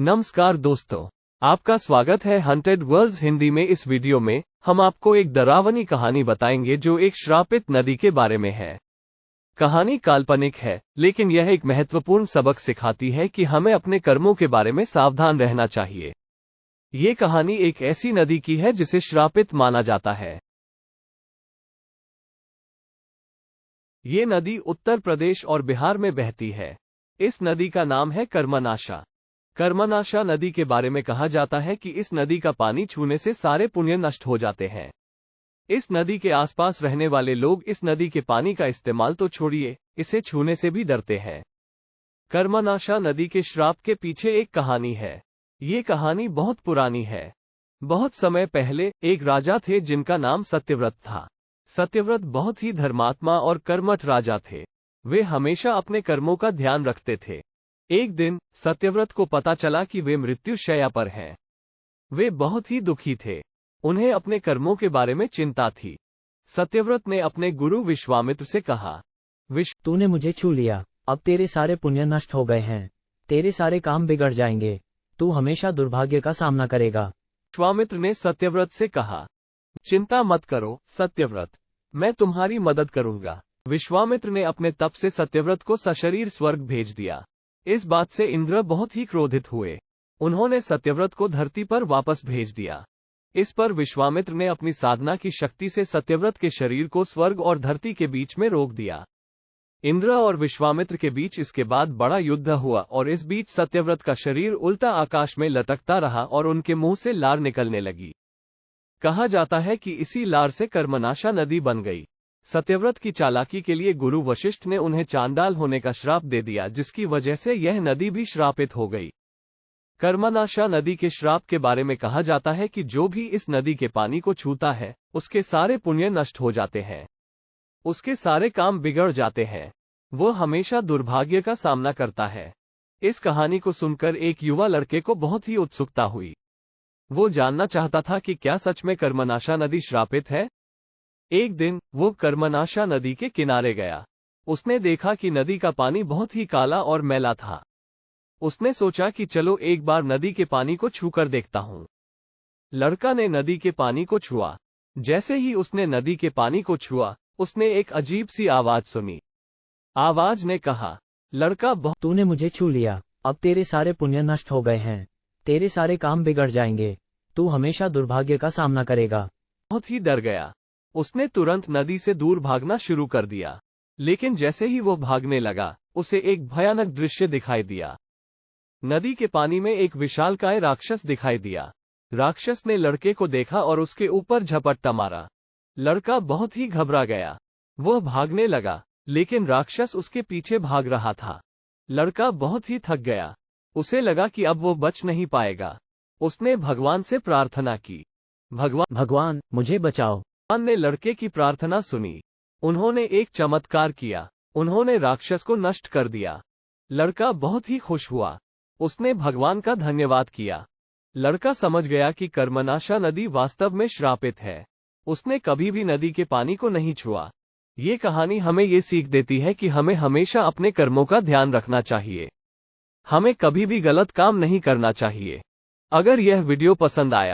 नमस्कार दोस्तों, आपका स्वागत है हंटेड वर्ल्ड्स हिंदी में। इस वीडियो में हम आपको एक डरावनी कहानी बताएंगे जो एक श्रापित नदी के बारे में है। कहानी काल्पनिक है, लेकिन यह एक महत्वपूर्ण सबक सिखाती है कि हमें अपने कर्मों के बारे में सावधान रहना चाहिए। ये कहानी एक ऐसी नदी की है जिसे श्रापित माना जाता है। ये नदी उत्तर प्रदेश और बिहार में बहती है। इस नदी का नाम है कर्मनाशा। कर्मनाशा नदी के बारे में कहा जाता है कि इस नदी का पानी छूने से सारे पुण्य नष्ट हो जाते हैं। इस नदी के आसपास रहने वाले लोग इस नदी के पानी का इस्तेमाल तो छोड़िए, इसे छूने से भी डरते हैं। कर्मनाशा नदी के श्राप के पीछे एक कहानी है। ये कहानी बहुत पुरानी है। बहुत समय पहले एक राजा थे जिनका नाम सत्यव्रत था। सत्यव्रत बहुत ही धर्मात्मा और कर्मठ राजा थे। वे हमेशा अपने कर्मों का ध्यान रखते थे। एक दिन सत्यव्रत को पता चला कि वे मृत्युशैया पर हैं। वे बहुत ही दुखी थे। उन्हें अपने कर्मों के बारे में चिंता थी। सत्यव्रत ने अपने गुरु विश्वामित्र से कहा, तूने मुझे छू लिया, अब तेरे सारे पुण्य नष्ट हो गए हैं, तेरे सारे काम बिगड़ जाएंगे, तू हमेशा दुर्भाग्य का सामना करेगा। विश्वामित्र ने सत्यव्रत से कहा, चिंता मत करो सत्यव्रत, मैं तुम्हारी मदद करूंगा। विश्वामित्र ने अपने तप से सत्यव्रत को सशरीर स्वर्ग भेज दिया। इस बात से इंद्र बहुत ही क्रोधित हुए। उन्होंने सत्यव्रत को धरती पर वापस भेज दिया। इस पर विश्वामित्र ने अपनी साधना की शक्ति से सत्यव्रत के शरीर को स्वर्ग और धरती के बीच में रोक दिया। इंद्र और विश्वामित्र के बीच इसके बाद बड़ा युद्ध हुआ और इस बीच सत्यव्रत का शरीर उल्टा आकाश में लटकता रहा और उनके मुंह से लार निकलने लगी। कहा जाता है कि इसी लार से कर्मनाशा नदी बन गई। सत्यव्रत की चालाकी के लिए गुरु वशिष्ठ ने उन्हें चांडाल होने का श्राप दे दिया, जिसकी वजह से यह नदी भी श्रापित हो गई। कर्मनाशा नदी के श्राप के बारे में कहा जाता है कि जो भी इस नदी के पानी को छूता है, उसके सारे पुण्य नष्ट हो जाते हैं, उसके सारे काम बिगड़ जाते हैं, वो हमेशा दुर्भाग्य का सामना करता है। इस कहानी को सुनकर एक युवा लड़के को बहुत ही उत्सुकता हुई। वो जानना चाहता था कि क्या सच में कर्मनाशा नदी श्रापित है। एक दिन वो कर्मनाशा नदी के किनारे गया। उसने देखा कि नदी का पानी बहुत ही काला और मैला था। उसने सोचा कि चलो एक बार नदी के पानी को छूकर देखता हूँ। लड़का ने नदी के पानी को छुआ। जैसे ही उसने नदी के पानी को छुआ, उसने एक अजीब सी आवाज सुनी। आवाज ने कहा, लड़का तूने मुझे छू लिया, अब तेरे सारे पुण्य नष्ट हो गए हैं, तेरे सारे काम बिगड़ जाएंगे, तू हमेशा दुर्भाग्य का सामना करेगा। बहुत ही डर गया। उसने तुरंत नदी से दूर भागना शुरू कर दिया। लेकिन जैसे ही वो भागने लगा, उसे एक भयानक दृश्य दिखाई दिया। नदी के पानी में एक विशालकाय राक्षस दिखाई दिया। राक्षस ने लड़के को देखा और उसके ऊपर झपट्टा मारा। लड़का बहुत ही घबरा गया। वह भागने लगा, लेकिन राक्षस उसके पीछे भाग रहा था। लड़का बहुत ही थक गया। उसे लगा कि अब वो बच नहीं पाएगा। उसने भगवान से प्रार्थना की, भगवान मुझे बचाओ। भगवान ने लड़के की प्रार्थना सुनी। उन्होंने एक चमत्कार किया। उन्होंने राक्षस को नष्ट कर दिया। लड़का बहुत ही खुश हुआ। उसने भगवान का धन्यवाद किया। लड़का समझ गया कि कर्मनाशा नदी वास्तव में श्रापित है। उसने कभी भी नदी के पानी को नहीं छुआ। ये कहानी हमें ये सीख देती है कि हमें हमेशा अपने कर्मों का ध्यान रखना चाहिए। हमें कभी भी गलत काम नहीं करना चाहिए। अगर यह वीडियो पसंद आया